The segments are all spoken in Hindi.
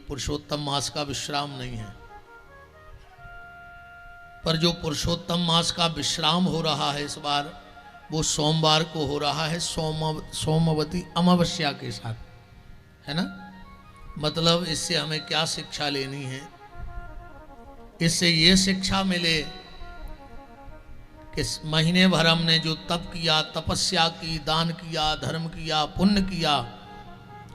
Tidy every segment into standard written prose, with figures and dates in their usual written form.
पुरुषोत्तम मास का विश्राम नहीं है, पर जो पुरुषोत्तम मास का विश्राम हो रहा है इस बार वो सोमवार को हो रहा है, सोमवती अमावस्या के साथ, है ना। मतलब इससे हमें क्या शिक्षा लेनी है? इससे ये शिक्षा मिले कि महीने भर हमने जो तप किया, तपस्या की, दान किया, धर्म किया, पुण्य किया,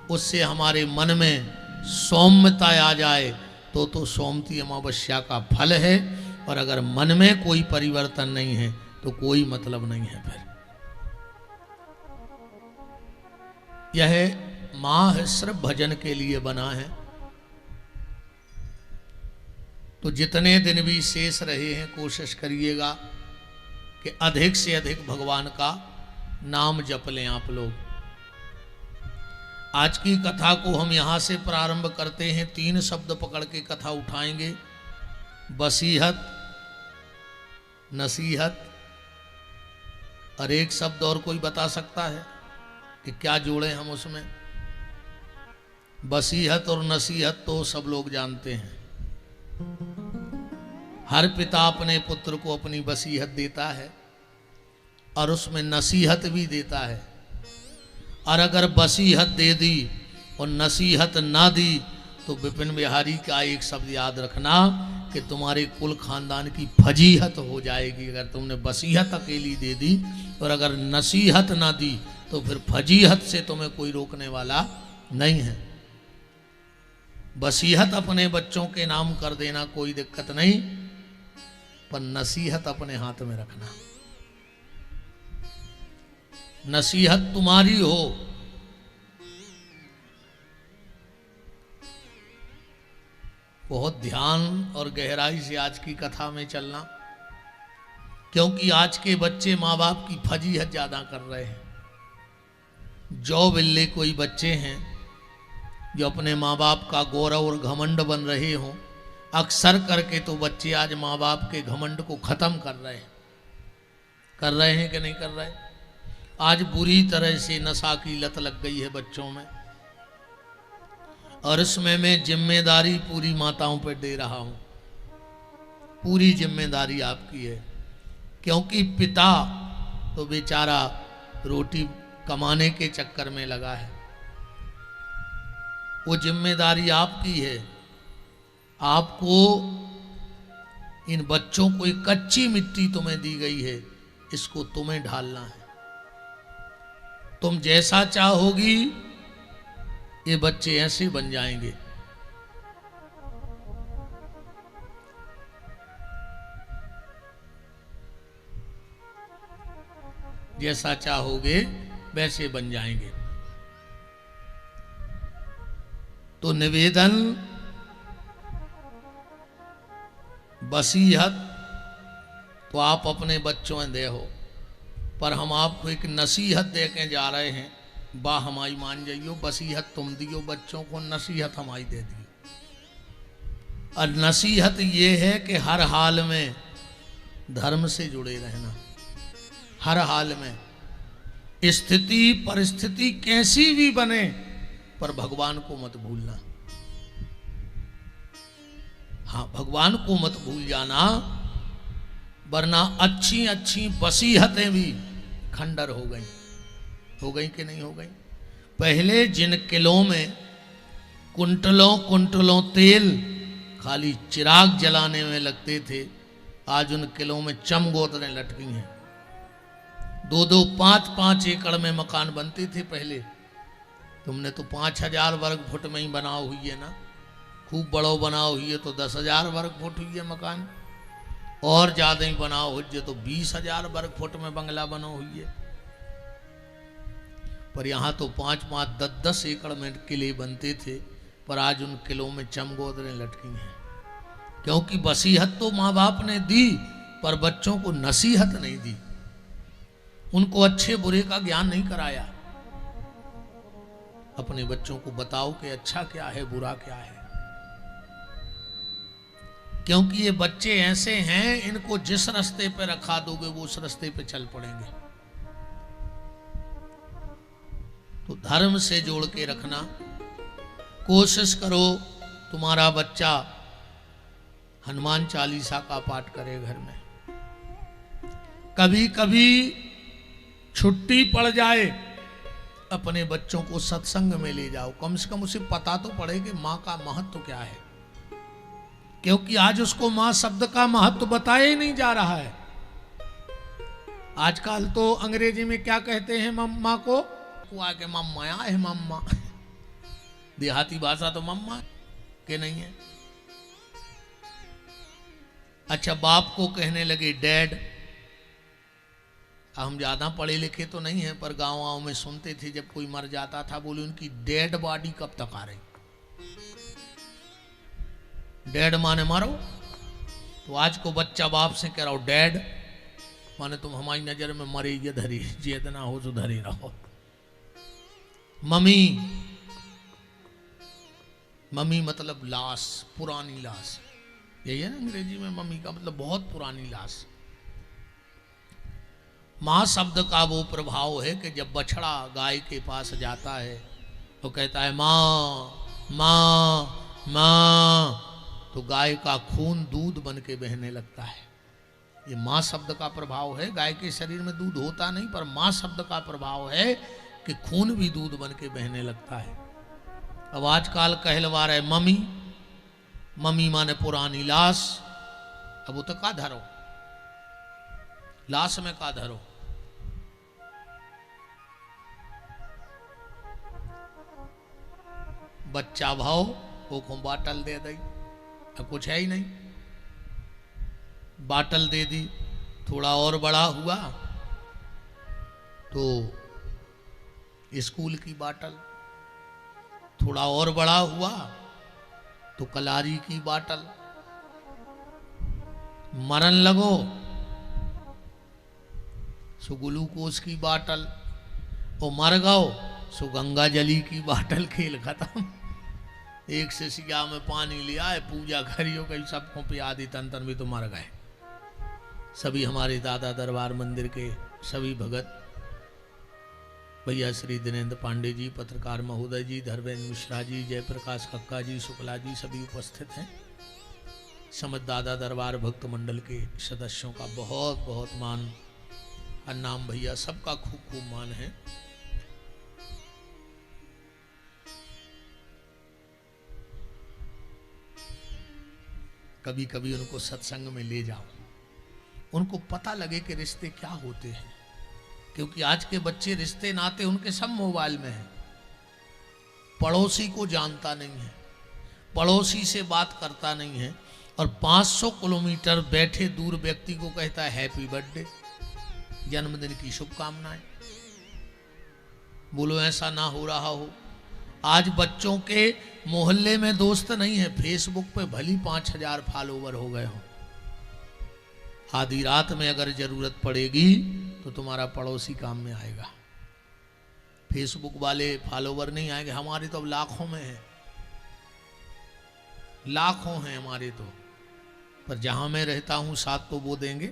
उससे हमारे मन में सौम्यता आ जाए तो सोमवती अमावस्या का फल है। और अगर मन में कोई परिवर्तन नहीं है तो कोई मतलब नहीं है। फिर यह माह सिर्फ भजन के लिए बना है। तो जितने दिन भी शेष रहे हैं कोशिश करिएगा कि अधिक से अधिक भगवान का नाम जप लें आप लोग। आज की कथा को हम यहां से प्रारंभ करते हैं। 3 शब्द पकड़ के कथा उठाएंगे, बसीहत, नसीहत, और एक शब्द और कोई बता सकता है कि क्या जोड़े हम उसमें? बसीहत और नसीहत तो सब लोग जानते हैं। हर पिता अपने पुत्र को अपनी बसीहत देता है और उसमें नसीहत भी देता है। और अगर बसीहत दे दी और नसीहत ना दी तो विपिन बिहारी का एक शब्द याद रखना कि तुम्हारे कुल खानदान की फजीहत हो जाएगी। अगर तुमने बसीहत अकेली दे दी और अगर नसीहत ना दी तो फिर फजीहत से तुम्हें कोई रोकने वाला नहीं है। बसीहत अपने बच्चों के नाम कर देना कोई दिक्कत नहीं, पर नसीहत अपने हाथ में रखना। नसीहत तुम्हारी हो। बहुत ध्यान और गहराई से आज की कथा में चलना, क्योंकि आज के बच्चे माँ बाप की फजीहत ज्यादा कर रहे हैं। जो बिल्ले कोई बच्चे हैं जो अपने माँ बाप का गौरव और घमंड बन रहे हों, अक्सर करके तो बच्चे आज माँ बाप के घमंड को खत्म कर रहे हैं। कर रहे हैं कि नहीं कर रहे? आज बुरी तरह से नशा की लत लग गई है बच्चों में, और इसमें मैं जिम्मेदारी पूरी माताओं पर दे रहा हूं। पूरी जिम्मेदारी आपकी है, क्योंकि पिता तो बेचारा रोटी कमाने के चक्कर में लगा है। वो जिम्मेदारी आपकी है। आपको इन बच्चों को एक कच्ची मिट्टी तुम्हें दी गई है, इसको तुम्हें ढालना है। तुम जैसा चाहोगी ये बच्चे ऐसे बन जाएंगे। जैसा चाहोगे वैसे बन जाएंगे। तो निवेदन, बसीहत तो आप अपने बच्चों में दे हो, पर हम आपको एक नसीहत दे के जा रहे हैं। बा हमारी मान जाइयो, बसीहत तुम दियो बच्चों को, नसीहत हमारी दे दी। और नसीहत ये है कि हर हाल में धर्म से जुड़े रहना। हर हाल में स्थिति परिस्थिति कैसी भी बने, पर भगवान को मत भूलना। हाँ, भगवान को मत भूल जाना, वरना अच्छी अच्छी बसीहतें भी खंडर हो गई। हो गई कि नहीं हो गई? पहले जिन किलों में कुंटलों कुंटलों तेल खाली चिराग जलाने में लगते थे, आज उन किलों में चमगोदरें लटकी हैं। 2-2, 5-5 एकड़ में मकान बनते थे पहले। तुमने तो 5000 वर्ग फुट में ही बनाओ हुई है ना। खूब बड़ो बनाओ हुई है तो 10,000 वर्ग फुट हुई है मकान, और ज्यादा ही बनाओ हुई तो 20,000 वर्ग फुट में बंगला बनो हुई है। पर यहाँ तो 5-5, 10-10 एकड़ में किले बनते थे, पर आज उन किलों में चमगोदरें लटकी हैं। क्योंकि बसीहत तो माँ बाप ने दी, पर बच्चों को नसीहत नहीं दी। उनको अच्छे बुरे का ज्ञान नहीं कराया। अपने बच्चों को बताओ कि अच्छा क्या है, बुरा क्या है। क्योंकि ये बच्चे ऐसे हैं, इनको जिस रास्ते पे रखा दोगे वो उस रास्ते पे चल पड़ेंगे। तो धर्म से जोड़ के रखना। कोशिश करो तुम्हारा बच्चा हनुमान चालीसा का पाठ करे घर में। कभी कभी छुट्टी पड़ जाए, अपने बच्चों को सत्संग में ले जाओ, कम से कम उसे पता तो पड़े कि माँ का महत्व क्या है, क्योंकि आज उसको माँ शब्द का महत्व बताया ही नहीं जा रहा है। आजकल तो अंग्रेजी में क्या कहते हैं मम्मा को, वो आके मम्मा है मम्मा। देहाती भाषा तो मम्मा के नहीं है। अच्छा, बाप को कहने लगे डैड। हम ज्यादा पढ़े लिखे तो नहीं हैं, पर गांव में सुनते थे जब कोई मर जाता था, बोले उनकी डेड बॉडी कब तक आ रही। डैड माने मारो। तो आज को बच्चा बाप से कह रहा हो डैड, माने तुम हमारी नजर में मरे ये धरी, जितना हो तो धरी रहो। मम्मी, मम्मी मतलब लाश, पुरानी लाश, यही है ना अंग्रेजी में मम्मी का मतलब बहुत पुरानी लाश। मां शब्द का वो प्रभाव है कि जब बछड़ा गाय के पास जाता है तो कहता है मां मां मां, तो गाय का खून दूध बन के बहने लगता है। ये मां शब्द का प्रभाव है। गाय के शरीर में दूध होता नहीं, पर मां शब्द का प्रभाव है कि खून भी दूध बन के बहने लगता है। अब आजकल कहलवा रहे मम्मी, मम्मी माने पुरानी लाश। अब वो तो का धरो, लाश में का धरो। बच्चा भाव वो को बाटल दे दी, अब कुछ है ही नहीं, बाटल दे दी। थोड़ा और बड़ा हुआ तो स्कूल की बाटल, थोड़ा और बड़ा हुआ तो कलारी की बाटल, मरन लगो सो ग्लूकोज की बाटल, और मर गओ सो गंगा जली की बाटल। खेल खत्म। एक से सिया में पानी लिया है, पूजा करियो, कहीं सबको पिया दी, तंत्र भी तो मर गए। सभी हमारे दादा दरबार मंदिर के सभी भगत, भैया श्री दिनेंद्र पांडे जी, पत्रकार महोदय जी, धर्मेंद्र मिश्रा जी, जयप्रकाश कक्का जी, शुक्ला जी, सभी उपस्थित हैं। समझ दादा दरबार भक्त मंडल के सदस्यों का बहुत बहुत मान, अन्नाम भैया सबका खूब खूब मान है। कभी कभी उनको सत्संग में ले जाओ, उनको पता लगे कि रिश्ते क्या होते हैं, क्योंकि आज के बच्चे रिश्ते नाते उनके सब मोबाइल में हैं। पड़ोसी को जानता नहीं है, पड़ोसी से बात करता नहीं है, और 500 किलोमीटर बैठे दूर व्यक्ति को कहता है हैप्पी बर्थडे, जन्मदिन की शुभकामनाएं। बोलो ऐसा ना हो रहा हो। आज बच्चों के मोहल्ले में दोस्त नहीं है, फेसबुक पे भली 5000 फॉलोवर हो गए हो। आधी रात में अगर जरूरत पड़ेगी तो तुम्हारा पड़ोसी काम में आएगा। फेसबुक वाले फॉलोवर नहीं आएंगे, हमारे तो अब लाखों में है, लाखों हैं हमारे तो। पर जहां मैं रहता हूं साथ तो वो देंगे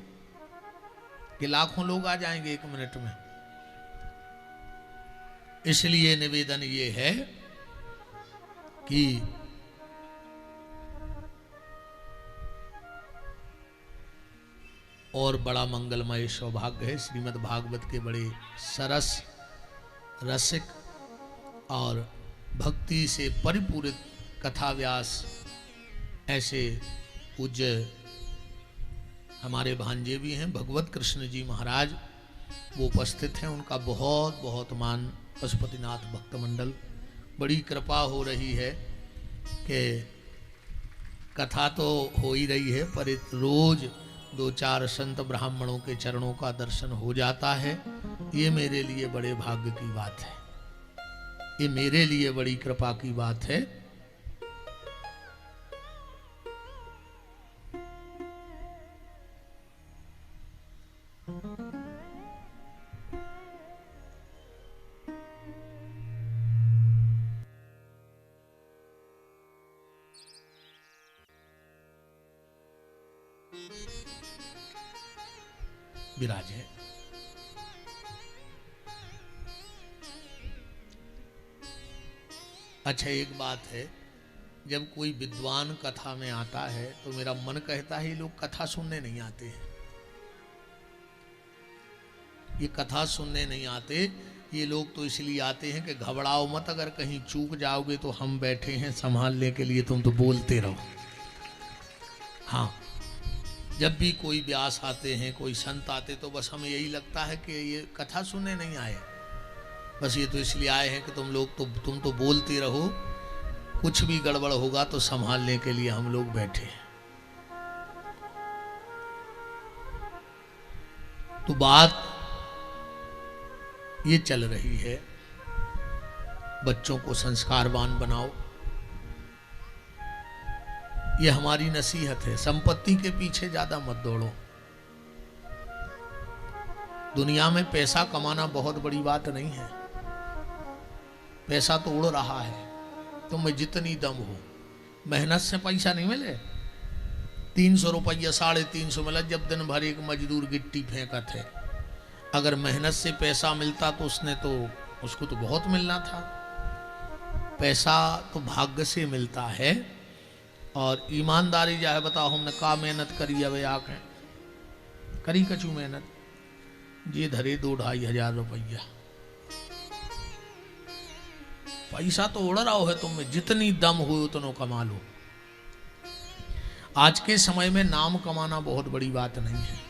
कि लाखों लोग आ जाएंगे 1 मिनट में। इसलिए निवेदन ये है कि और बड़ा मंगलमय सौभाग्य है, श्रीमद् भागवत के बड़े सरस, रसिक और भक्ति से परिपूरित कथा व्यास ऐसे पूज्य हमारे भांजे भी हैं, भगवत कृष्ण जी महाराज, वो उपस्थित हैं। उनका बहुत बहुत मान। पशुपतिनाथ भक्त मंडल, बड़ी कृपा हो रही है कि कथा तो हो ही रही है, पर रोज 2-4 संत ब्राह्मणों के चरणों का दर्शन हो जाता है। ये मेरे लिए बड़े भाग्य की बात है, ये मेरे लिए बड़ी कृपा की बात है। विराज है। अच्छा, एक बात है, जब कोई विद्वान कथा में आता है तो मेरा मन कहता है ये लोग कथा सुनने नहीं आते हैं, ये कथा सुनने नहीं आते, ये लोग तो इसलिए आते हैं कि घबराओ मत, अगर कहीं चूक जाओगे तो हम बैठे हैं संभालने के लिए, तुम तो बोलते रहो। हाँ, जब भी कोई व्यास आते हैं, कोई संत आते, तो बस हमें यही लगता है कि ये कथा सुनने नहीं आए, बस ये तो इसलिए आए हैं कि तुम तो बोलते रहो, कुछ भी गड़बड़ होगा तो संभालने के लिए हम लोग बैठे हैं। तो बात ये चल रही है, बच्चों को संस्कारवान बनाओ, ये हमारी नसीहत है। संपत्ति के पीछे ज्यादा मत दौड़ो। दुनिया में पैसा कमाना बहुत बड़ी बात नहीं है, पैसा तो उड़ रहा है, तुम्हें जितनी दम हो, मेहनत से पैसा नहीं मिले। 300 रुपया 350 मिला जब दिन भर एक मजदूर गिट्टी फेंकत है, अगर मेहनत से पैसा मिलता तो उसको तो बहुत मिलना था। पैसा तो भाग्य से मिलता है, और ईमानदारी जो है बताओ, हमने का मेहनत करी, अब आके करी कचू मेहनत, ये धरे 2-2.5 हजार रुपया, पैसा तो उड़ रहा है, तुम्हें जितनी दम हो उतना कमा लो। आज के समय में नाम कमाना बहुत बड़ी बात नहीं है।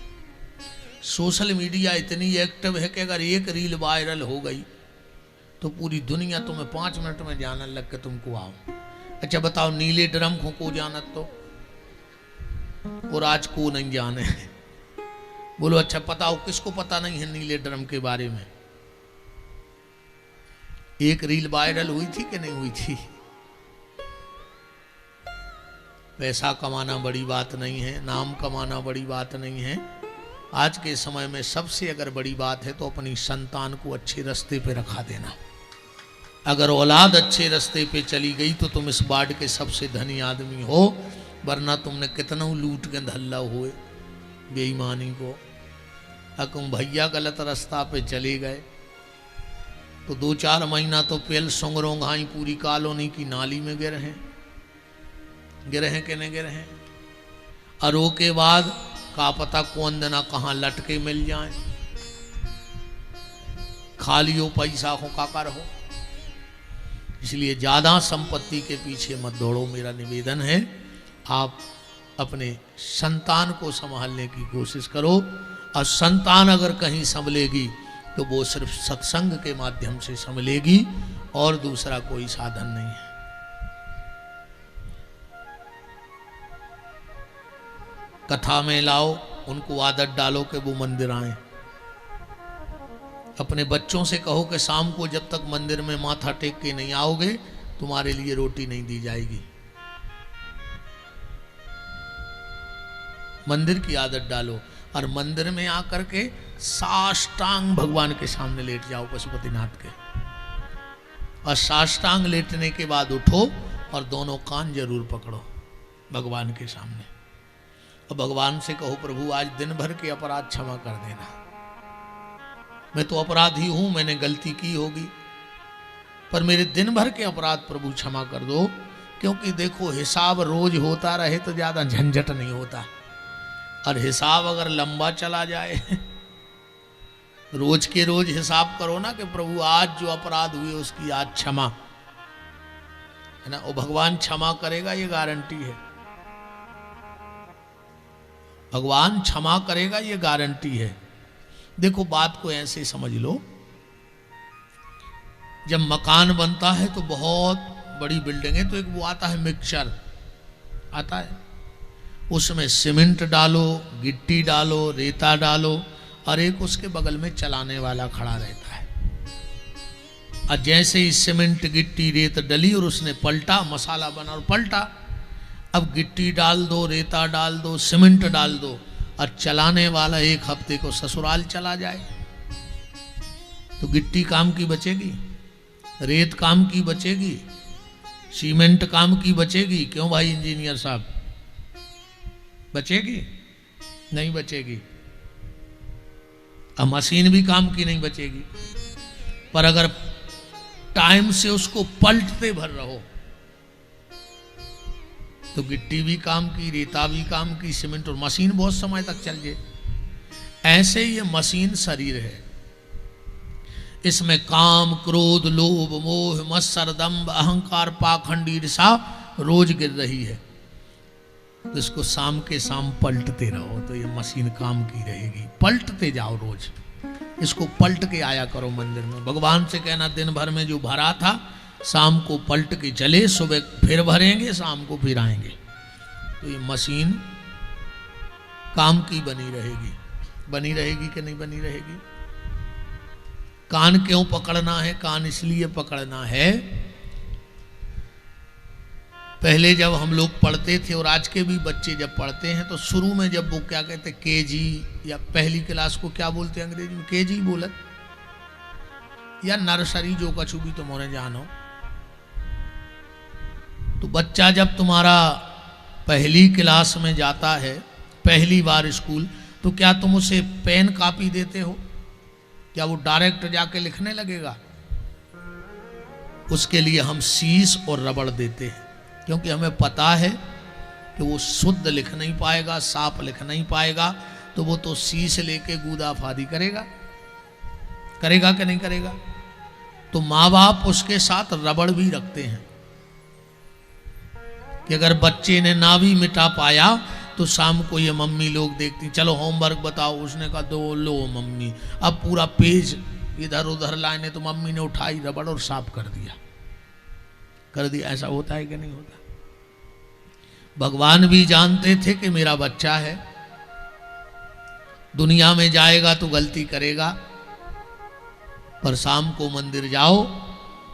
सोशल मीडिया इतनी एक्टिव है कि अगर एक रील वायरल हो गई तो पूरी दुनिया तुम्हें 5 मिनट में जानने लग के तुमको आओ। अच्छा बताओ, नीले ड्रम को जानत तो, और आज को नहीं जाने, बोलो अच्छा बताओ किसको पता नहीं है नीले ड्रम के बारे में? एक रील वायरल हुई थी कि नहीं हुई थी? पैसा कमाना बड़ी बात नहीं है, नाम कमाना बड़ी बात नहीं है। आज के समय में सबसे अगर बड़ी बात है तो अपनी संतान को अच्छे रास्ते पे रखा देना। अगर औलाद अच्छे रास्ते पे चली गई तो तुम इस वार्ड के सबसे धनी आदमी हो, वरना तुमने कितना लूट के धल्ला हुए बेईमानी को। तुम भैया गलत रास्ता पे चले गए तो 2-4 महीना तो पेल सुंगरों घाई पूरी कॉलोनी की नाली में गिरे हैं कि नहीं गिरे हैं। और के बाद का पता कौन देना कहाँ लटके मिल जाए, खाली हो पैसा हो काकर हो। इसलिए ज्यादा संपत्ति के पीछे मत दौड़ो। मेरा निवेदन है आप अपने संतान को संभालने की कोशिश करो, और संतान अगर कहीं संभलेगी तो वो सिर्फ सत्संग के माध्यम से संभलेगी, और दूसरा कोई साधन नहीं है। कथा में लाओ, उनको आदत डालो कि वो मंदिर आए। अपने बच्चों से कहो कि शाम को जब तक मंदिर में माथा टेक के नहीं आओगे तुम्हारे लिए रोटी नहीं दी जाएगी। मंदिर की आदत डालो, और मंदिर में आकर के साष्टांग भगवान के सामने लेट जाओ, पशुपतिनाथ के, और साष्टांग लेटने के बाद उठो और दोनों कान जरूर पकड़ो भगवान के सामने, और भगवान से कहो प्रभु आज दिन भर के अपराध क्षमा कर देना। मैं तो अपराधी हूं, मैंने गलती की होगी, पर मेरे दिन भर के अपराध प्रभु क्षमा कर दो। क्योंकि देखो हिसाब रोज होता रहे तो ज्यादा झंझट नहीं होता, और हिसाब अगर लंबा चला जाए रोज के रोज हिसाब करो ना कि प्रभु आज जो अपराध हुए उसकी आज क्षमा, है ना, वो भगवान क्षमा करेगा, ये गारंटी है। भगवान क्षमा करेगा, ये गारंटी है। देखो बात को ऐसे समझ लो, जब मकान बनता है तो बहुत बड़ी बिल्डिंग है तो एक वो आता है मिक्सचर आता है, उसमें सीमेंट डालो, गिट्टी डालो, रेता डालो, और एक उसके बगल में चलाने वाला खड़ा रहता है। और जैसे ही सीमेंट गिट्टी रेत डली और उसने पलटा, मसाला बना और पलटा, अब गिट्टी डाल दो, रेता डाल दो, सीमेंट डाल दो, और चलाने वाला 1 हफ्ते को ससुराल चला जाए तो गिट्टी काम की बचेगी, रेत काम की बचेगी, सीमेंट काम की बचेगी? क्यों भाई इंजीनियर साहब, बचेगी? नहीं बचेगी। अब मशीन भी काम की नहीं बचेगी। पर अगर टाइम से उसको पलटते भर रहो तो गिट्टी भी काम की, रेता भी काम की, सीमेंट और मशीन बहुत समय तक चल जाए। ऐसे ये मशीन शरीर है, इसमें काम, क्रोध, लोभ, मोह, मत्सर, दंभ, अहंकार, पाखंड, ईर्षा रोज गिर रही है। तो इसको शाम के शाम पलटते रहो तो ये मशीन काम की रहेगी। पलटते जाओ, रोज इसको पलट के आया करो मंदिर में। भगवान से कहना दिन भर में जो भरा था शाम को पलट के चले, सुबह फिर भरेंगे, शाम को फिर आएंगे। तो ये मशीन काम की बनी रहेगी। बनी रहेगी कि नहीं बनी रहेगी? कान क्यों पकड़ना है? कान इसलिए पकड़ना है, पहले जब हम लोग पढ़ते थे और आज के भी बच्चे जब पढ़ते हैं तो शुरू में जब वो क्या कहते हैं केजी या पहली क्लास को क्या बोलते हैं अंग्रेजी में? केजी बोलत या नर्सरी, जो कछु भी तुम्हारे जानो। तो बच्चा जब तुम्हारा पहली क्लास में जाता है, पहली बार स्कूल, तो क्या तुम उसे पेन कॉपी देते हो? क्या वो डायरेक्ट जाके लिखने लगेगा? उसके लिए हम शीश और रबड़ देते हैं, क्योंकि हमें पता है कि वो शुद्ध लिख नहीं पाएगा, साफ लिख नहीं पाएगा, तो वो तो शीश लेके गूदा फादी करेगा। करेगा कि नहीं करेगा? तो माँ बाप उसके साथ रबड़ भी रखते हैं कि अगर बच्चे ने ना भी मिटा पाया तो शाम को ये मम्मी लोग देखती, चलो होमवर्क बताओ। उसने कहा दो, लो मम्मी, अब पूरा पेज इधर उधर लाने, तो मम्मी ने उठाई रबड़ और साफ कर दिया। कर दिया। ऐसा होता है कि नहीं होता? भगवान भी जानते थे कि मेरा बच्चा है, दुनिया में जाएगा तो गलती करेगा, पर शाम को मंदिर जाओ,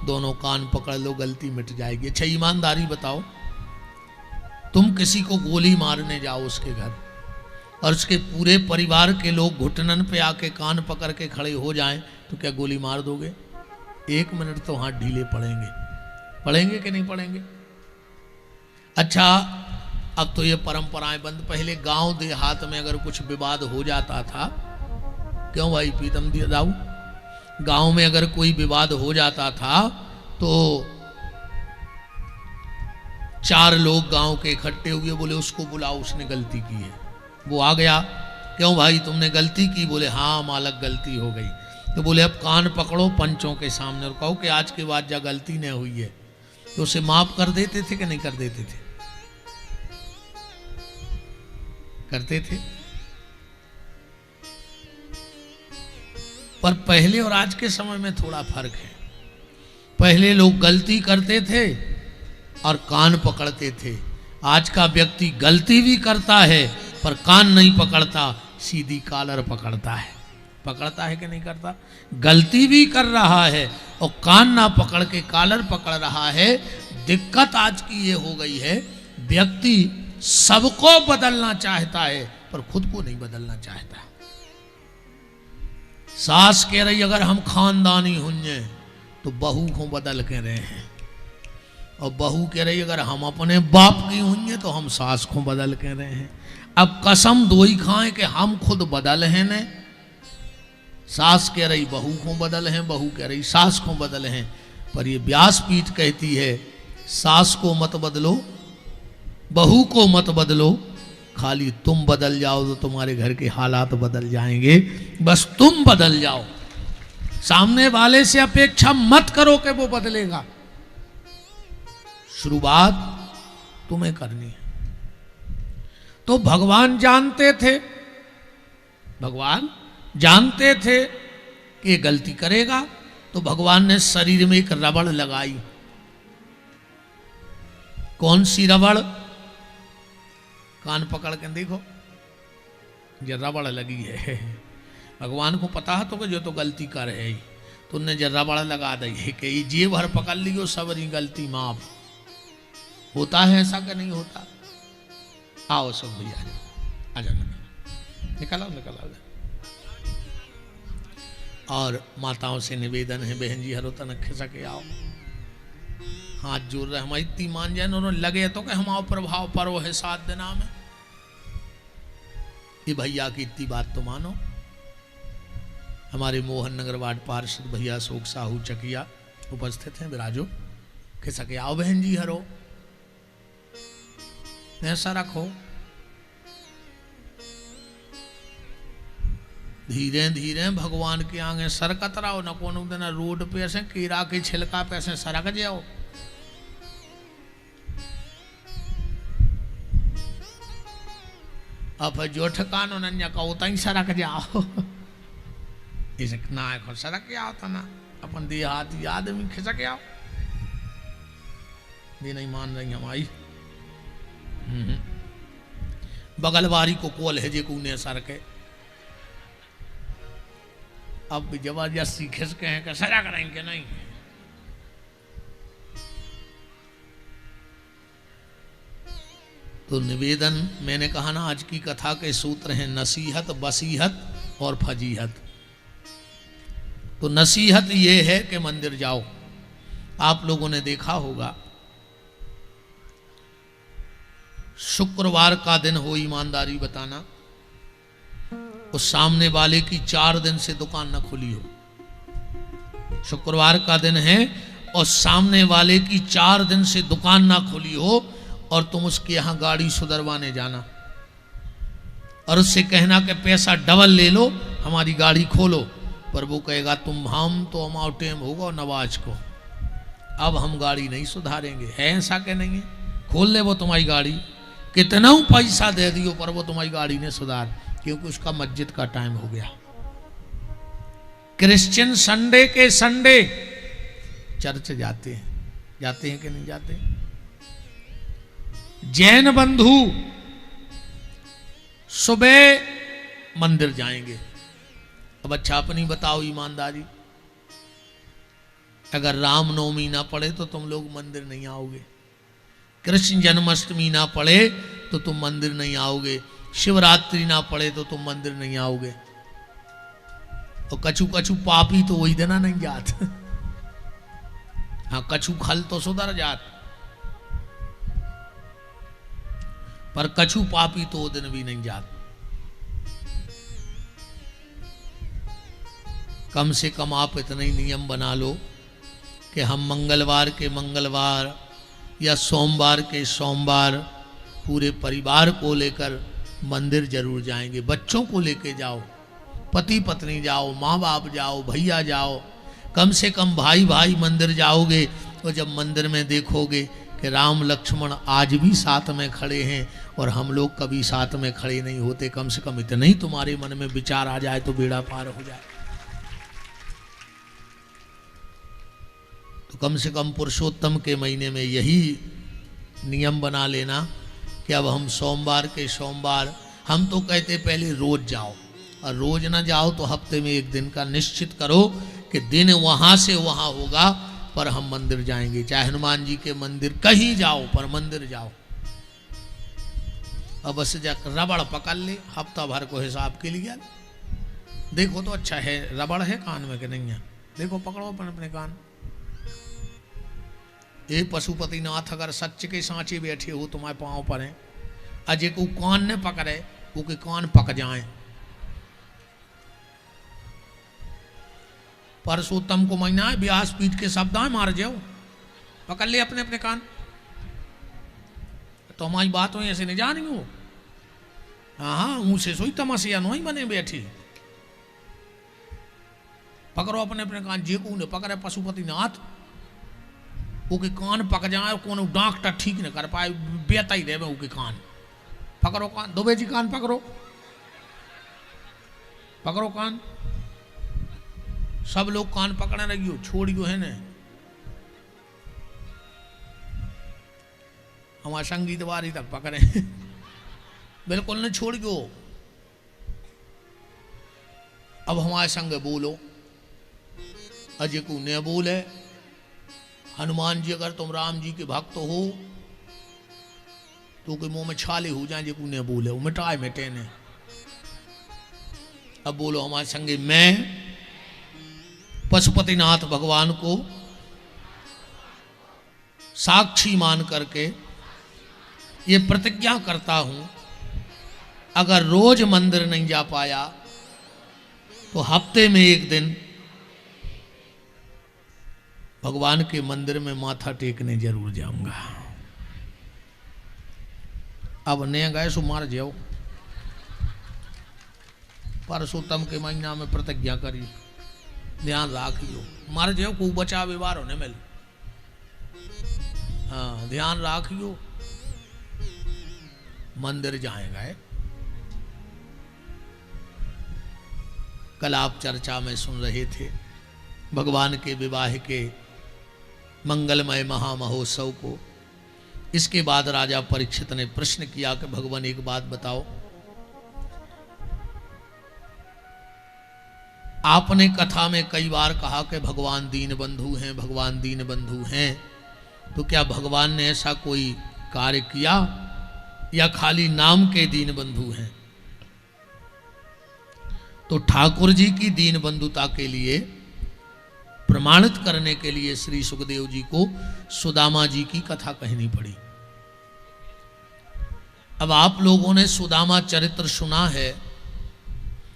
दोनों कान पकड़ लो, गलती मिट जाएगी। अच्छा ईमानदारी बताओ, तुम किसी को गोली मारने जाओ उसके घर और उसके पूरे परिवार के लोग घुटनन पे आके कान पकड़ के खड़े हो जाएं, तो क्या गोली मार दोगे? 1 मिनट तो हाथ ढीले पड़ेंगे। पढ़ेंगे कि नहीं पढ़ेंगे? अच्छा, अब तो ये परंपराएं बंद। पहले गांव देहात में अगर कुछ विवाद हो जाता था, क्यों भाई पीतम दाऊ, गांव में अगर कोई विवाद हो जाता था तो 4 लोग गांव के इकट्ठे हुए, बोले उसको बुलाओ, उसने गलती की है। वो आ गया, क्यों भाई तुमने गलती की? बोले हाँ मालक गलती हो गई। तो बोले अब कान पकड़ो पंचों के सामने और कहो कि आज के बाद जा गलती नहीं हुई है। तो उसे माफ कर देते थे कि नहीं कर देते थे? करते थे। पर पहले और आज के समय में थोड़ा फर्क है। पहले लोग गलती करते थे और कान पकड़ते थे। आज का व्यक्ति गलती भी करता है पर कान नहीं पकड़ता, सीधी कॉलर पकड़ता है। पकड़ता है कि नहीं करता? गलती भी कर रहा है और कान ना पकड़ के कॉलर पकड़ रहा है। दिक्कत आज की ये हो गई है, व्यक्ति सबको बदलना चाहता है पर खुद को नहीं बदलना चाहता। सास कह रही अगर हम खानदानी हुए तो बहू को बदल के रहे हैं, और बहू कह रही अगर हम अपने बाप की हुई तो हम सास को बदल के रहे हैं। अब कसम दो ही खाएं कि हम खुद बदल हैं ने। सास कह रही बहू को बदल हैं, बहू कह रही सास को बदल हैं। पर ये व्यासपीठ कहती है सास को मत बदलो, बहू को मत बदलो, खाली तुम बदल जाओ तो तुम्हारे घर के हालात बदल जाएंगे। बस तुम बदल जाओ, सामने वाले से अपेक्षा मत करो कि वो बदलेगा। शुरुआत तुम्हें करनी है। तो भगवान जानते थे, भगवान जानते थे कि गलती करेगा, तो भगवान ने शरीर में एक रबड़ लगाई। कौन सी रबड़? कान पकड़ के देखो, ये रबड़ लगी है। भगवान को पता है तो कि जो तो गलती कर है, तो उन्हें जो रबड़ लगा दी कि ये भर पकड़ लियो सबरी गलती माफ। होता है ऐसा कि नहीं होता? आओ सब भैया, आ जाओ, निकल आओ, निकल आओ। और माताओं से निवेदन है, बहन जी हरो तन खिसके आओ, हाथ जोड़ रहे। हमारी इतनी मान जाए उन्होंने लगे तो कि हमारा प्रभाव पर्व है 7 दिना में। ये भैया की इतनी बात तो मानो। हमारे मोहन नगर वार्ड पार्षद भैया शोक साहू चकिया उपस्थित हैं, विराजो, खिसके आओ बहन जी हरो। ऐसा रखो। धीरे धीरे भगवान के आगे सरकत रहो, न कोनो दिन रोड पे ऐसे कीड़ा के छिलका पे ऐसे सरक जाओ। अब जो ठिकानो नन्या का उतना ही सरक जाओ। इसे ना है सरक जाओ तो ना अपन देहाती आदमी खिसक जाओ। ये नहीं मान रही हमारी। बगलवारी को कोल है जे कूने सर के। अब जबरदस्ती खिसके हैं कि सजा करेंगे नहीं। तो निवेदन मैंने कहा ना, आज की कथा के सूत्र हैं नसीहत, बसीहत और फजीहत। तो नसीहत ये है कि मंदिर जाओ। आप लोगों ने देखा होगा शुक्रवार का दिन हो, ईमानदारी बताना, उस सामने वाले की 4 दिन से दुकान न खुली हो। शुक्रवार का दिन है और सामने वाले की 4 दिन से दुकान ना खुली हो और तुम उसके यहां गाड़ी सुधरवाने जाना और उससे कहना कि पैसा डबल ले लो, हमारी गाड़ी खोलो। पर वो कहेगा तुम हम तो हमारा टाइम होगा और नवाज को, अब हम गाड़ी नहीं सुधारेंगे। है ऐसा कि नहीं है? खोल ले वो तुम्हारी गाड़ी, कितना पैसा दे दियो पर वो तुम्हारी गाड़ी ने सुधार, क्योंकि उसका मस्जिद का टाइम हो गया। क्रिश्चियन संडे के संडे चर्च जाते हैं कि नहीं जाते? जैन बंधु सुबह मंदिर जाएंगे। अब अच्छा अपनी बताओ ईमानदारी, अगर रामनवमी ना पड़े तो तुम लोग मंदिर नहीं आओगे, कृष्ण जन्माष्टमी ना पड़े तो तुम मंदिर नहीं आओगे, शिवरात्रि ना पड़े तो तुम मंदिर नहीं आओगे। और कछु कछु पापी तो वही देना नहीं जात। हाँ, कछु खल तो सुधर जात, पर कछु पापी तो वो दिन भी नहीं जात। कम से कम आप इतना ही नियम बना लो कि हम मंगलवार के मंगलवार या सोमवार के सोमवार पूरे परिवार को लेकर मंदिर जरूर जाएंगे। बच्चों को लेके जाओ, पति पत्नी जाओ, माँ बाप जाओ, भैया जाओ, कम से कम भाई भाई मंदिर जाओगे। तो जब मंदिर में देखोगे कि राम लक्ष्मण आज भी साथ में खड़े हैं और हम लोग कभी साथ में खड़े नहीं होते, कम से कम इतना ही तुम्हारे मन में विचार आ जाए तो बेड़ा पार हो जाए। तो कम से कम पुरुषोत्तम के महीने में यही नियम बना लेना कि अब हम सोमवार के सोमवार, हम तो कहते पहले रोज जाओ, और रोज ना जाओ तो हफ्ते में एक दिन का निश्चित करो कि दिन वहां से वहां होगा, पर हम मंदिर जाएंगे। चाहे हनुमान जी के मंदिर कहीं जाओ, पर मंदिर जाओ। अब बस जाकर रबड़ पकड़ ले, हफ्ता भर को हिसाब के लिए देखो तो अच्छा है, रबड़ है कान में कि नहीं है, देखो पकड़ो अपने कान। ये पशुपतिनाथ अगर सच्चे के सांचे बैठे हो तुम्हारे पांव पर हैं, अजय को कान ने पकड़े वो के कान पक जाएं। परसोत्तम को महीना है, व्यास पीठ के शब्द आए, मार जाओ, पकड़ ले अपने अपने कान। तो हमारी बात हो ऐसे नहीं जानी हो। हाँ, मुँह से सोई तमाशिया नहीं बने बैठी। पकड़ो अपने अपने कान, जे को ने पकड़े पशुपतिनाथ ओके कान पक जाए, कोनो डॉक्टर ठीक न कर पाए, बेता ही रहे ओके कान। पकड़ो कान, दुबे जी कान पकड़ो, पकड़ो कान, सब लोग कान पकड़ने लगियो, छोड़ियो है ने। हमारे संगीत वारी तक पकड़े, बिल्कुल न छोड़ियो। अब हमारे संग बोलो, अजय को न बोले। हनुमान जी अगर तुम राम जी के भक्त हो तो के मुंह में छाले हो जाए, जो ने बोले वो मिटाए मिटे ने। अब बोलो हमारे संगे, मैं पशुपतिनाथ भगवान को साक्षी मान करके ये प्रतिज्ञा करता हूं, अगर रोज मंदिर नहीं जा पाया तो हफ्ते में एक दिन भगवान के मंदिर में माथा टेकने जरूर जाऊंगा। अब ने गए सो मार जाओ, परसोत्तम के महीना में प्रतिज्ञा करी, ध्यान राखियो, मर जाओ को बचा व्यवहार होने मिल। हाँ ध्यान राखियो। मंदिर जाएगा। कल आप चर्चा में सुन रहे थे भगवान के विवाह के मंगलमय महामहोत्सव को। इसके बाद राजा परीक्षित ने प्रश्न किया कि भगवान एक बात बताओ, आपने कथा में कई बार कहा कि भगवान दीन बंधु हैं, भगवान दीन बंधु हैं, तो क्या भगवान ने ऐसा कोई कार्य किया या खाली नाम के दीन बंधु हैं? तो ठाकुर जी की दीन बंधुता के लिए प्रमाणित करने के लिए श्री सुखदेव जी को सुदामा जी की कथा कहनी पड़ी। अब आप लोगों ने सुदामा चरित्र सुना है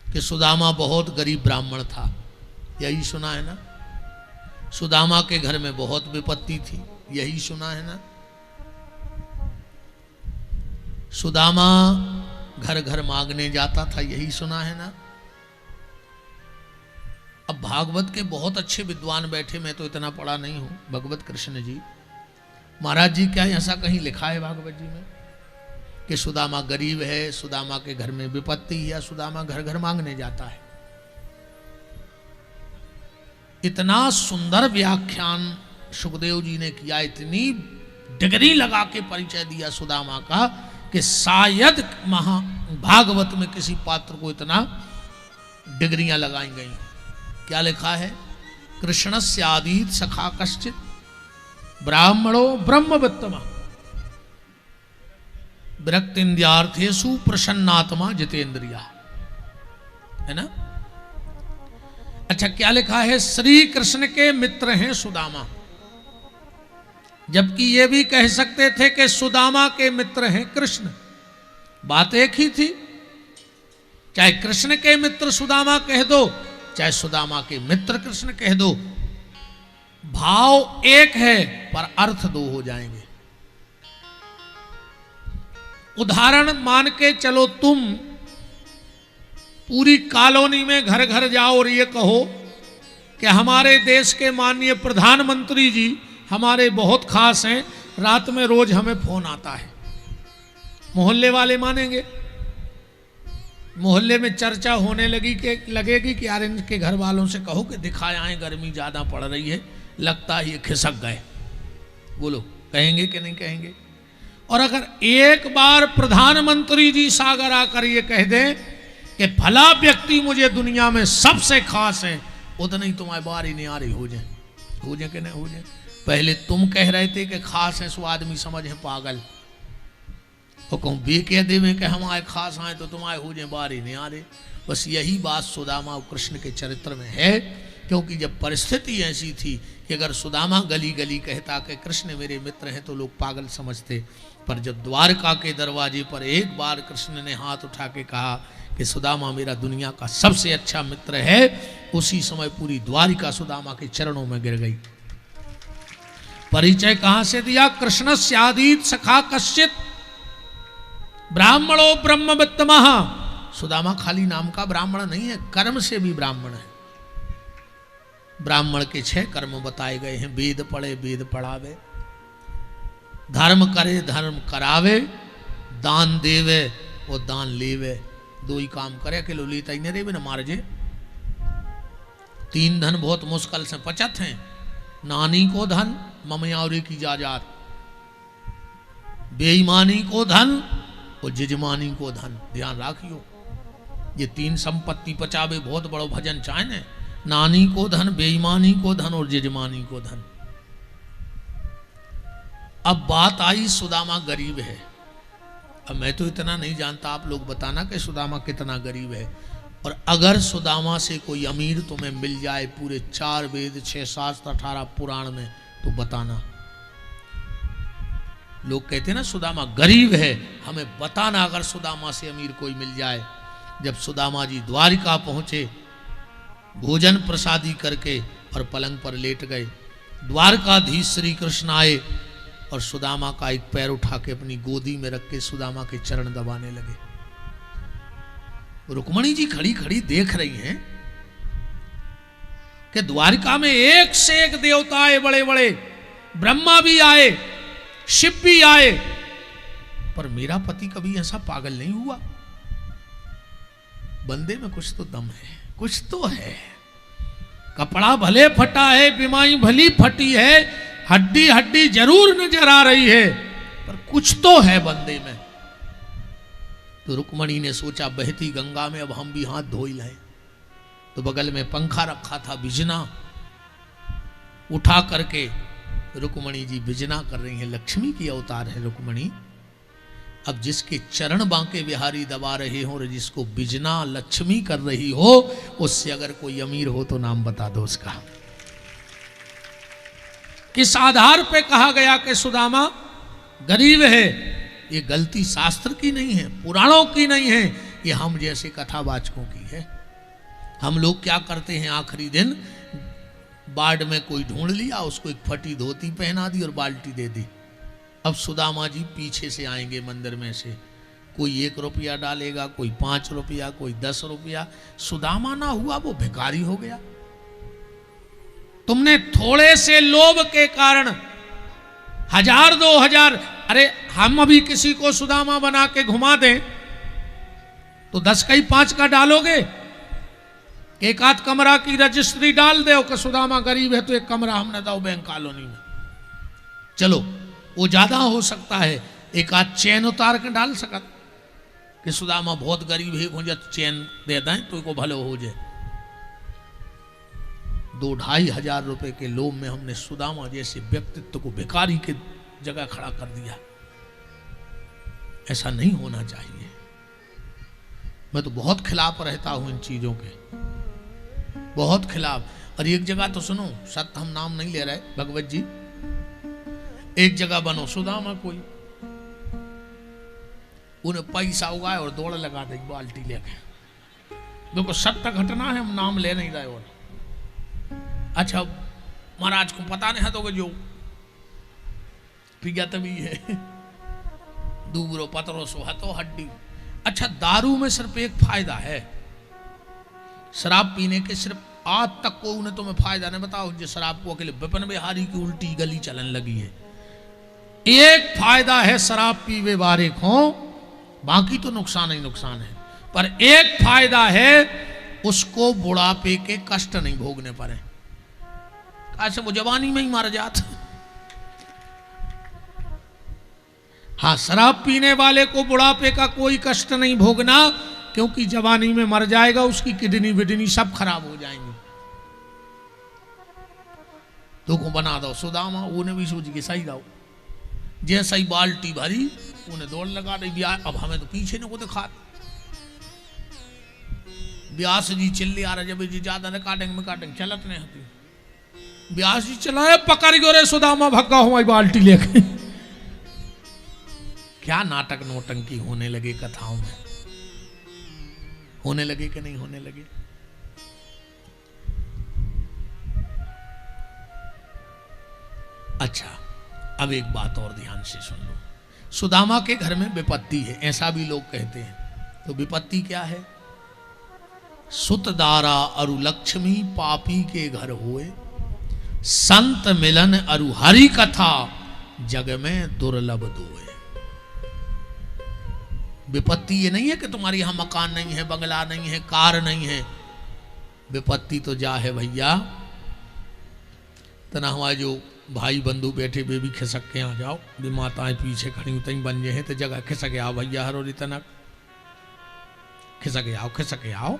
कि सुदामा बहुत गरीब ब्राह्मण था, यही सुना है ना? सुदामा के घर में बहुत विपत्ति थी, यही सुना है ना? सुदामा घर घर मांगने जाता था, यही सुना है ना? अब भागवत के बहुत अच्छे विद्वान बैठे, मैं तो इतना पढ़ा नहीं हूं, भगवत कृष्ण जी महाराज जी, क्या ऐसा कहीं लिखा है भागवत जी में कि सुदामा गरीब है, सुदामा के घर में विपत्ति है, या सुदामा घर घर मांगने जाता है? इतना सुंदर व्याख्यान सुखदेव जी ने किया, इतनी डिग्री लगा के परिचय दिया सुदामा का कि शायद भागवत में किसी पात्र को इतना डिग्रियां लगाई गई। क्या लिखा है? कृष्णस्य आदीत सखा कश्चित ब्राह्मणो ब्रह्मवित्तम विरक्तिन्द्यार्थेषु प्रसन्नात्मा जितेंद्रिया, है ना? अच्छा, क्या लिखा है? श्री कृष्ण के मित्र हैं सुदामा, जबकि ये भी कह सकते थे कि सुदामा के मित्र हैं कृष्ण, बात एक ही थी। चाहे कृष्ण के मित्र सुदामा कह दो, चाहे सुदामा के मित्र कृष्ण कह दो, भाव एक है पर अर्थ दो हो जाएंगे। उदाहरण मान के चलो, तुम पूरी कॉलोनी में घर घर जाओ और ये कहो कि हमारे देश के माननीय प्रधानमंत्री जी हमारे बहुत खास हैं, रात में रोज हमें फोन आता है। मोहल्ले वाले मानेंगे? मोहल्ले में चर्चा होने लगेगी कि यार इनके घर वालों से कहो कि दिखाए आए, गर्मी ज्यादा पड़ रही है, लगता है ये खिसक गए। बोलो, कहेंगे कि नहीं कहेंगे? और अगर एक बार प्रधानमंत्री जी सागर आकर ये कह दें कि फला व्यक्ति मुझे दुनिया में सबसे खास है, उतना ही तुम्हारी बारी नहीं आ रही, हो जाए कि नहीं हो जाए। पहले तुम कह रहे थे कि खास है, सो आदमी समझ है पागल, और कहूँ बे कह दे में कि हमारे खास आए तो तुम्हारे हो जाए, बारी नहीं आ रही। बस यही बात सुदामा और कृष्ण के चरित्र में है, क्योंकि जब परिस्थिति ऐसी थी कि अगर सुदामा गली गली कहता कि कृष्ण मेरे मित्र हैं तो लोग पागल समझते, पर जब द्वारका के दरवाजे पर एक बार कृष्ण ने हाथ उठा के कहा कि सुदामा मेरा दुनिया का सबसे अच्छा मित्र है, उसी समय पूरी द्वारिका सुदामा के चरणों में गिर गई। परिचय कहां से दिया? कृष्णस्य आदीत सखा कश्चित ब्राह्मणो ब्रह्मवित्तमः। सुदामा खाली नाम का ब्राह्मण नहीं है, कर्म से भी ब्राह्मण है। ब्राह्मण के 6 कर्म बताए गए हैं, वेद पढ़े वेद पढ़ावे, धर्म करे धर्म करावे, दान देवे और दान लेवे। 2 ही काम करे, अकेलो लेता ही नहीं रे न मार जे। 3 धन बहुत मुश्किल से पचत हैं, नानी को धन, ममयावरी की जाजात, बेईमानी को धन और जिजमानी को धन। ध्यान रखियो, ये 3 संपत्ति पचावे बहुत बड़ो भजन चाहे ने, नानी को धन, बेईमानी को धन और जिजमानी को धन। अब बात आई सुदामा गरीब है। अब मैं तो इतना नहीं जानता, आप लोग बताना कि सुदामा कितना गरीब है। और अगर सुदामा से कोई अमीर तुम्हें मिल जाए पूरे 4 वेद 6 शास्त्र 18 पुराण में, तो बताना। लोग कहते हैं ना सुदामा गरीब है, हमें बताना अगर सुदामा से अमीर कोई मिल जाए। जब सुदामा जी द्वारिका पहुंचे, भोजन प्रसादी करके और पलंग पर लेट गए, द्वारकाधीश श्री कृष्ण आए और सुदामा का एक पैर उठा के अपनी गोदी में रख के सुदामा के चरण दबाने लगे। रुक्मणी जी खड़ी खड़ी देख रही हैं कि द्वारिका में एक से एक देवता आए, बड़े बड़े, ब्रह्मा भी आए, शिव भी आए, पर मेरा पति कभी ऐसा पागल नहीं हुआ। बंदे में कुछ तो दम है, कुछ तो है। कपड़ा भले फटा है, बिमाई भली फटी है, हड्डी हड्डी जरूर नजर आ रही है, पर कुछ तो है बंदे में। तो रुक्मणी ने सोचा बहती गंगा में अब हम भी हाथ धो ही लाएं। तो बगल में पंखा रखा था, बिजना उठा करके रुक्मणी जी बिजना कर रही हैं। लक्ष्मी की अवतार है रुक्मणी। अब जिसके चरण बांके बिहारी दबा रहे हो और जिसको बिजना लक्ष्मी कर रही हो, उससे अगर कोई अमीर हो तो नाम बता दो उसका। किस आधार पे कहा गया कि सुदामा गरीब है? ये गलती शास्त्र की नहीं है, पुराणों की नहीं है, ये हम जैसे कथावाचकों की है। हम लोग क्या करते हैं, आखिरी दिन बाढ़ में कोई ढूंढ लिया, उसको एक फटी धोती पहना दी और बाल्टी दे दी। अब सुदामा जी पीछे से आएंगे मंदिर में से, कोई 1 रुपया डालेगा, कोई 5 रुपया, कोई 10 रुपया। सुदामा ना हुआ, वो भिखारी हो गया। तुमने थोड़े से लोभ के कारण 1000 2000, अरे हम अभी किसी को सुदामा बना के घुमा दें तो 10 का ही 5 का डालोगे? एक आध कमरा की रजिस्ट्री डाल दो कि सुदामा गरीब है तो एक कमरा हमने दो बैंक कॉलोनी में। चलो वो ज्यादा हो सकता है, एक आध चैन उतार के डाल सका कि सुदामा बहुत गरीब है, मुझे चैन दे दें तो को भलो हो जाए। 2-2.5 हजार रुपए के लोभ में हमने सुदामा जैसे व्यक्तित्व को भिखारी के जगह खड़ा कर दिया। ऐसा नहीं होना चाहिए। मैं तो बहुत खिलाफ रहता हूं इन चीजों के, बहुत खिलाफ। और एक जगह तो सुनो, सत्य हम नाम नहीं ले रहे, भगवत जी, एक जगह बनो सुदामा कोई, उन्हें पैसा उगाए और दौड़ लगा दे बाल्टी लेके। देखो सत्य घटना है, हम नाम ले नहीं रहे। और अच्छा महाराज को पता नहीं है तो जो पिया तभी है, दूबरो पतरो सो हतो हड्डी। अच्छा दारू में सिर्फ एक फायदा है, शराब पीने के सिर्फ आज तक को उन्हें तुम्हें फायदा नहीं बताओ। जो शराब को अकेले विपिन बिहारी की उल्टी गली चलन लगी है, एक फायदा है शराब पीवे बारे को, बाकी तो नुकसान ही नुकसान है। पर एक फायदा है, उसको बुढ़ापे के कष्ट नहीं भोगने पड़े। ऐसे वो जवानी में ही मर जाता। हाँ, शराब पीने वाले को बुढ़ापे का कोई कष्ट नहीं भोगना, क्योंकि जवानी में मर जाएगा, उसकी किडनी विडनी सब खराब हो जाएंगी। तो को बना दो सुदामा, उन्हें भी सोच के सही दो, जैसा ही बाल्टी भरी उन्हें दौड़ लगा रही। अब हमें तो पीछे न को दिखा, व्यास जी चिल्ले आ रहे, जब जी ज्यादा न काटेंगे में काटेंगे, चलत नहीं होती। व्यास जी चलाए, पकड़ गयो रे सुदामा, भगा हुआ बाल्टी लेके। क्या नाटक नोटंकी होने लगे कथाओं में, होने लगे कि नहीं होने लगे? अच्छा, अब एक बात और ध्यान से सुन लो। सुदामा के घर में विपत्ति है, ऐसा भी लोग कहते हैं। तो विपत्ति क्या है? सुत दारा अरु लक्ष्मी पापी के घर होए, संत मिलन अरु हरि कथा जग में दुर्लभ दोए। विपत्ति ये नहीं है कि तुम्हारे यहां मकान नहीं है, बंगला नहीं है, कार नहीं है। विपत्ति तो जा है भैया, तना हमारे जो भाई बंधु बैठे वे भी खिसक के आ जाओ, भी माताएं पीछे खड़ी उतनी बन जाए तो जगह खिसक आओ भैया, हरो तनक खिसक आओ, खिसक आओ।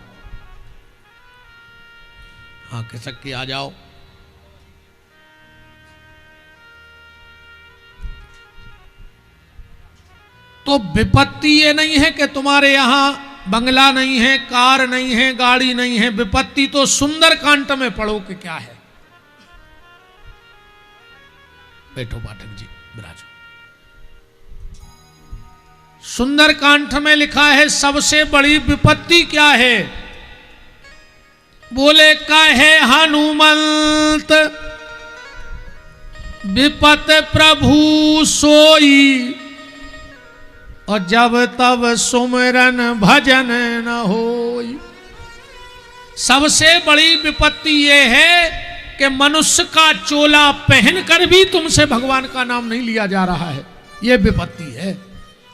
हाँ, खिसक के आ जाओ। तो विपत्ति ये नहीं है कि तुम्हारे यहां बंगला नहीं है, कार नहीं है, गाड़ी नहीं है। विपत्ति तो सुंदर कांड में पढ़ो कि क्या है। बैठो पाठक जी, विराजो। सुंदर कांड में लिखा है सबसे बड़ी विपत्ति क्या है? बोले कहे हनुमंत विपत प्रभु सोई, और जब तब सुमिरन भजन न होई। सबसे बड़ी विपत्ति ये है कि मनुष्य का चोला पहनकर भी तुमसे भगवान का नाम नहीं लिया जा रहा है, ये विपत्ति है।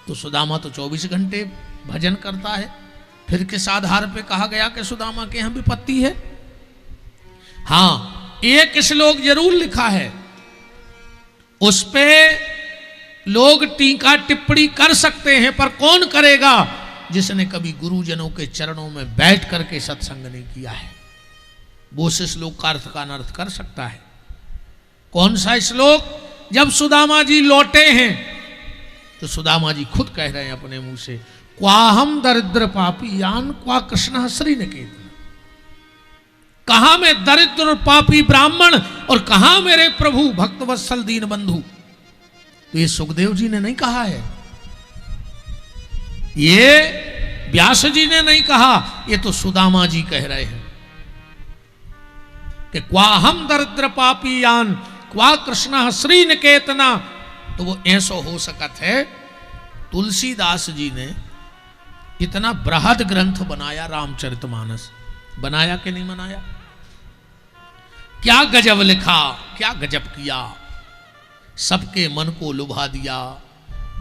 तो सुदामा तो 24 घंटे भजन करता है, फिर किस आधार पे कहा गया कि सुदामा के यहां विपत्ति है? हाँ, एक श्लोक जरूर लिखा है, उस पे लोग टीका टिप्पणी कर सकते हैं, पर कौन करेगा जिसने कभी गुरुजनों के चरणों में बैठ करके सत्संग नहीं किया है। वो से श्लोक का अर्थ का अनर्थ कर सकता है। कौन सा श्लोक? जब सुदामा जी लौटे हैं तो सुदामा जी खुद कह रहे हैं अपने मुंह से, क्वाहम दरिद्र पापी यान क्वा कृष्ण श्री निकेतन। कहा मैं दरिद्र पापी ब्राह्मण और कहा मेरे प्रभु भक्तवत्सल दीन बंधु। तो ये सुखदेव जी ने नहीं कहा है, ये व्यास जी ने नहीं कहा, ये तो सुदामा जी कह रहे हैं कि क्वाहम दरिद्र पापी यान क्वा कृष्ण श्री निकेतना। तो वो ऐसा हो सकत है, तुलसीदास जी ने इतना बृहद ग्रंथ बनाया, रामचरितमानस, बनाया कि नहीं बनाया? क्या गजब लिखा, क्या गजब किया, सबके मन को लुभा दिया।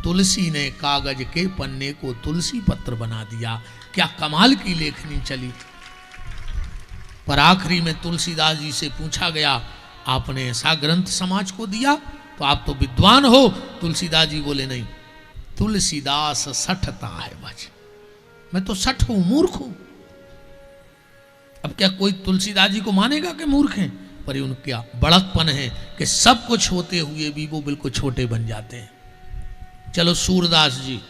तुलसी ने कागज के पन्ने को तुलसी पत्र बना दिया। क्या कमाल की लेखनी चली। पर आखिरी में तुलसीदास जी से पूछा गया, आपने ऐसा ग्रंथ समाज को दिया तो आप तो विद्वान हो। तुलसीदास जी बोले, नहीं, तुलसीदास सठता है बच, मैं तो सठ हूं, मूर्ख हूं। अब क्या कोई तुलसीदास जी को मानेगा कि मूर्ख हैं? पर ये उनका बड़कपन है कि सब कुछ होते हुए भी वो बिल्कुल छोटे बन जाते हैं। चलो सूरदास जी,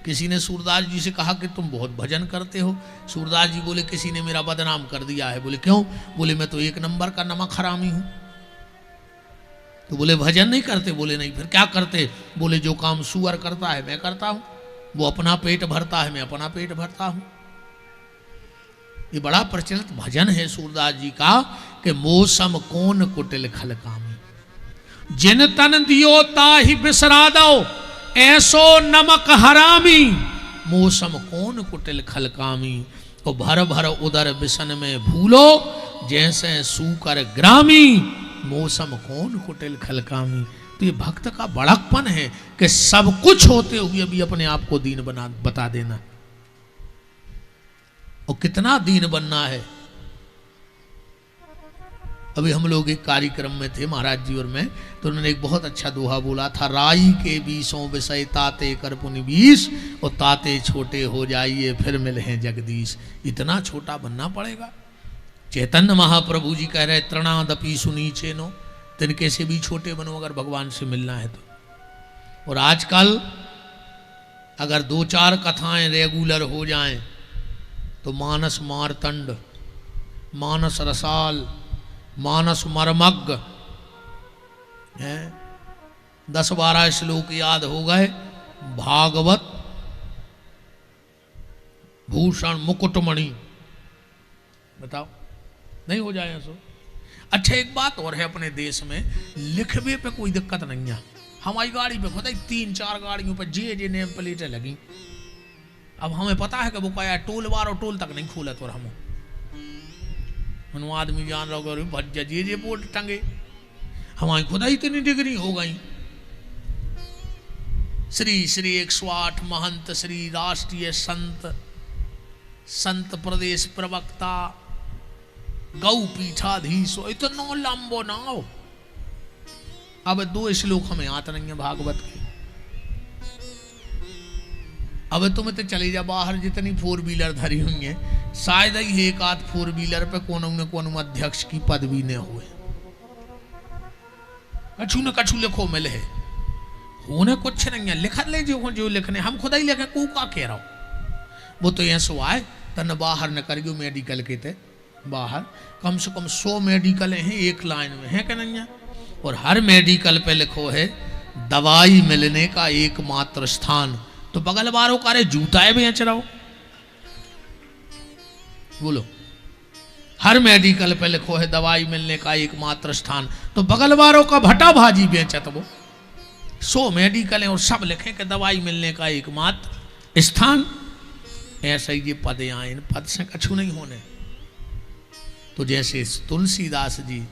किसी ने सूरदास जी से कहा कि तुम बहुत भजन करते हो। सूरदास जी बोले, किसी ने मेरा बदनाम कर दिया है। बोले क्यों? बोले मैं तो 1 नंबर का नमक हरामी हूं। तो बोले भजन नहीं करते? बोले नहीं। फिर क्या करते? बोले जो काम सुअर करता है मैं करता हूं, वो अपना पेट भरता है मैं अपना पेट भरता हूं। ये बड़ा प्रचलित भजन है सूरदास जी का कि मौसम कौन कुटिल खलकामी, जिन तन दियो ताहि बिसरा दो, ऐसो नमक हरामी। मौसम कौन कुटिल खलकामी, तो भर भर उदर बिसन में भूलो, जैसे सूकर ग्रामी। मौसम कौन कुटिल खलकामी। तो ये भक्त का बड़कपन है कि सब कुछ होते हुए भी अपने आप को दीन बता देना। और कितना दीन बनना है। अभी हम लोग एक कार्यक्रम में थे, महाराज जी और मैं, तो उन्होंने एक बहुत अच्छा दोहा बोला था, राई के बीसों विषय ताते कर पुनि 20, और ताते छोटे हो जाइए फिर मिले हैं जगदीश। इतना छोटा बनना पड़ेगा। चैतन्य महाप्रभु जी कह रहे, तृणादपि सुनीचे नो, तिनके से भी छोटे बनो अगर भगवान से मिलना है तो। और आजकल अगर 2-4 कथाएं रेगुलर हो जाएं तो मानस मारतंड, मानस रसाल, मानस मर्मज्ञ है, 10-12 श्लोक याद हो गए। भागवत, भूषण, मुकुटमणि, बताओ नहीं हो जाए ऐसा? अच्छा एक बात और है, अपने देश में लिखवे पे कोई दिक्कत नहीं है। हमारी गाड़ी पे पता है 3-4 गाड़ियों पे जे नेम प्लेटें लगी। अब हमें पता है कि वो क्या टोल बार और टोल तक नहीं खोला, तो हम आदमी जान रहे जे बोर्ड टंगे। हमारी खुदा इतनी डिग्री हो गई। श्री श्री 108 महंत श्री राष्ट्रीय संत प्रदेश प्रवक्ता गौ पीठाधीश, इतना लंबो नाव। अब 2 श्लोक हमें आते नहीं है भागवत के। अब तुम तो चले जा बाहर, जितनी 4 व्हीलर धरी हुई है, शायद ही 1-8 4 व्हीलर पे कोनो न कोनो अध्यक्ष की पदवी न हुए। कछु न कछु लिखो मिले है, होने कुछ नहीं है। लिख ले जो लिखने, हम खुदा ही लिखे को का कह रहा हूं। वो तो ऐसो आए तन बाहर न करियो मेडिकल के थे, बाहर कम से कम 100 मेडिकल हैं एक लाइन में, है क्या नहीं है? और हर मेडिकल पे लिखो है दवाई मिलने का एकमात्र स्थान। तो बगल वालों का जूता बेच रहा हो, बोलो। हर मेडिकल पे लिखो है दवाई मिलने का एकमात्र स्थान, तो बगल वालों का भट्टा भाजी बेचत वो 100 मेडिकल है और सब लिखे कि दवाई मिलने का एकमात्र स्थान। ऐसे ही ये पद आए, इन पद से कछु नहीं होने। तो जैसे तुलसीदास जी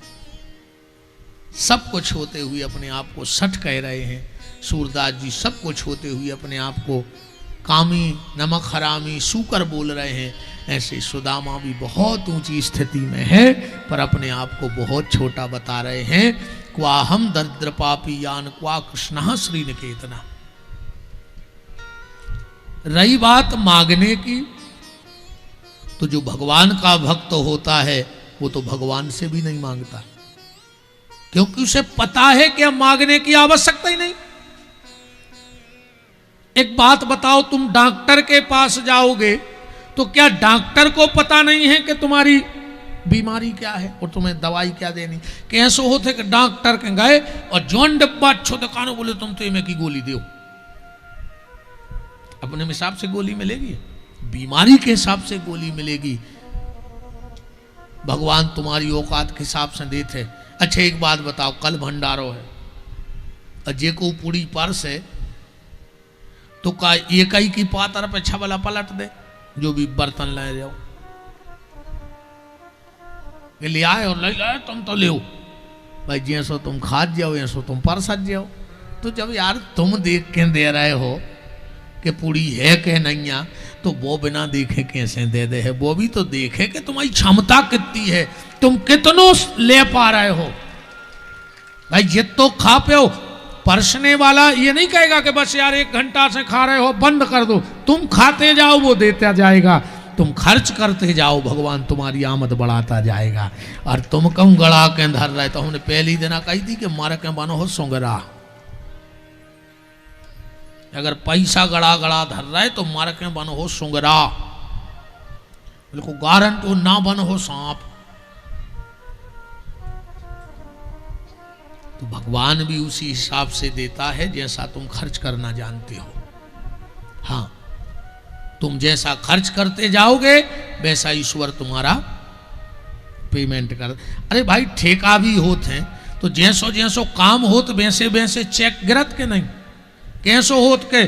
सब कुछ होते हुए अपने आप को सठ कह रहे हैं, सूरदास जी सब कुछ होते हुए अपने आप को कामी, नमक हरामी, सूकर बोल रहे हैं, ऐसे सुदामा भी बहुत ऊंची स्थिति में है पर अपने आप को बहुत छोटा बता रहे हैं। क्वा हम दरिद्र पापी यान क्वा कृष्ण श्री निकेतना। रही बात मांगने की, तो जो भगवान का भक्त होता है वो तो भगवान से भी नहीं मांगता, क्योंकि उसे पता है कि अब मांगने की आवश्यकता ही नहीं। एक बात बताओ, तुम डॉक्टर के पास जाओगे तो क्या डॉक्टर को पता नहीं है कि तुम्हारी बीमारी क्या है और तुम्हें दवाई क्या देनी? कैसे होते कि डॉक्टर के गए और जौन डब्बा अच्छो दुकानों बोले तुम तो इमें की गोली दो, अपने हिसाब से गोली मिलेगी, बीमारी के हिसाब से गोली मिलेगी। भगवान तुम्हारी औकात के हिसाब से देते। अच्छा एक बात बताओ, कल भंडारो है और जे को पूरी परस है तो का एक ही की पातर पे छबला पलट दे, जो भी बर्तन ले जाओ ले आए और ले आए, तुम तो ले भाई, जैसो तुम खाद जाओ ऐसो तुम परसत जाओ। तो जब यार तुम देख के दे रहे हो कि पूरी है कि नहीं, तो वो बिना देखे कैसे दे दे है? वो भी तो देखे कि तुम्हारी क्षमता कितनी है, तुम कितनों ले पा रहे हो। भाई जित तो खा पे हो, परसने वाला ये नहीं कहेगा कि बस यार 1 घंटा से खा रहे हो बंद कर दो, तुम खाते जाओ वो देता जाएगा, तुम खर्च करते जाओ भगवान तुम्हारी आमद बढ़ाता जाएगा। और तुम कम गड़ा के धर रहे, तो हमने पहली दिन कही थी कि मार के बनो हो सुंगरा, अगर पैसा गड़ा गड़ा धर रहा है तो मार के बनो हो सुंगरा, बिल्कुल गारंट हो ना बनो हो सांप। तो भगवान भी उसी हिसाब से देता है जैसा तुम खर्च करना जानते हो। हाँ, तुम जैसा खर्च करते जाओगे वैसा ईश्वर तुम्हारा पेमेंट कर। अरे भाई ठेका भी होते हैं, तो जैसो जैसो काम होत वैसे वैसे चेक गिरत के नहीं, कैसो होत के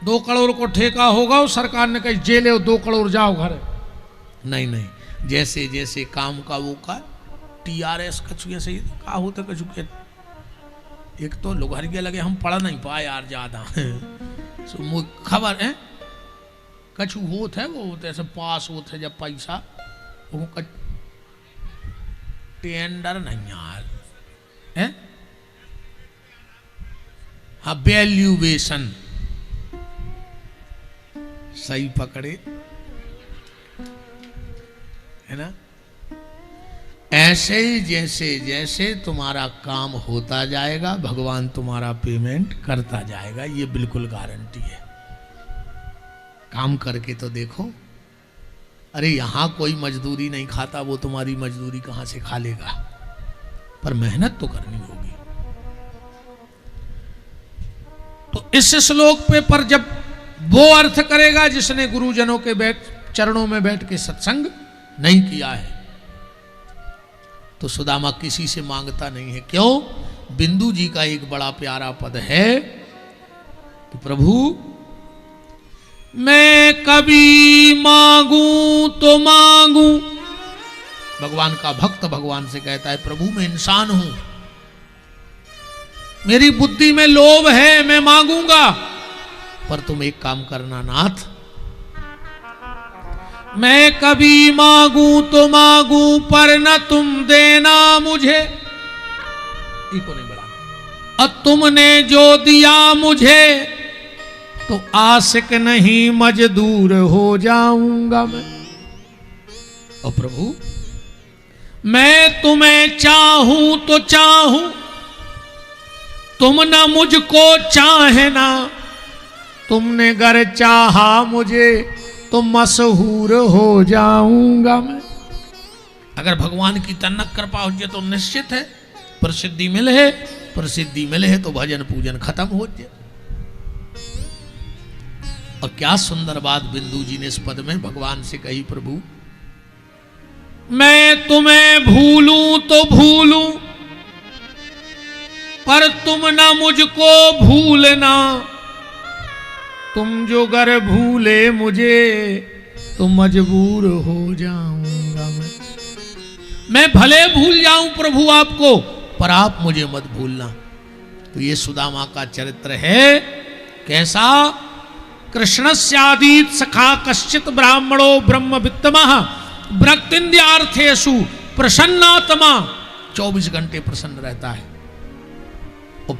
2 करोड़ को ठेका होगा, सरकार ने कही जेले 2 करोड़ जाओ घर, नहीं नहीं, जैसे जैसे काम का वो का TRS कछु ऐसे का होता कछु के। एक तो लोग लगे हम पढ़ नहीं पाए यार ज्यादा सो खबर है कछु होत है, वो होते ऐसे पास होते जब पैसा वो टेंडर नहीं यार है, हाँ वैल्यूएशन सही पकड़े है ना। ऐसे ही जैसे जैसे तुम्हारा काम होता जाएगा भगवान तुम्हारा पेमेंट करता जाएगा, ये बिल्कुल गारंटी है। काम करके तो देखो, अरे यहां कोई मजदूरी नहीं खाता, वो तुम्हारी मजदूरी कहां से खा लेगा, पर मेहनत तो करनी होगी। तो इस श्लोक पे पर जब वो अर्थ करेगा जिसने गुरुजनों के चरणों में बैठ के सत्संग नहीं किया है, तो सुदामा किसी से मांगता नहीं है। क्यों? बिंदु जी का एक बड़ा प्यारा पद है कि प्रभु मैं कभी मांगू तो मांगू, भगवान का भक्त भगवान से कहता है प्रभु मैं इंसान हूं, मेरी बुद्धि में लोभ है, मैं मांगूंगा, पर तुम एक काम करना नाथ, मैं कभी मांगू तो मांगू पर न तुम देना मुझे, इको नहीं बढ़ाना, और तुमने जो दिया मुझे तो आशिक नहीं मजदूर हो जाऊंगा मैं। और प्रभु मैं तुम्हें चाहूं तो चाहूं, तुम न मुझको चाहना, तुमने गर चाहा मुझे तो मशहूर हो जाऊंगा मैं। अगर भगवान की तन्नक कृपा हो जाए तो निश्चित है प्रसिद्धि मिले है, प्रसिद्धि मिले है तो भजन पूजन खत्म हो जाए। और क्या सुंदर बात बिंदु जी ने इस पद में भगवान से कही, प्रभु मैं तुम्हें भूलूं तो भूलूं, पर तुम न मुझको भूलना। तुम जो गर भूले मुझे तो मजबूर हो जाऊंगा मैं भले भूल जाऊं प्रभु आपको, पर आप मुझे मत भूलना। तो ये सुदामा का चरित्र है। कैसा? कृष्णस्यादीत सखा कश्चित ब्राह्मणो ब्रह्म वित्तमः भक्तिन्द्यार्थेषु प्रसन्नात्मा। 24 घंटे प्रसन्न रहता है और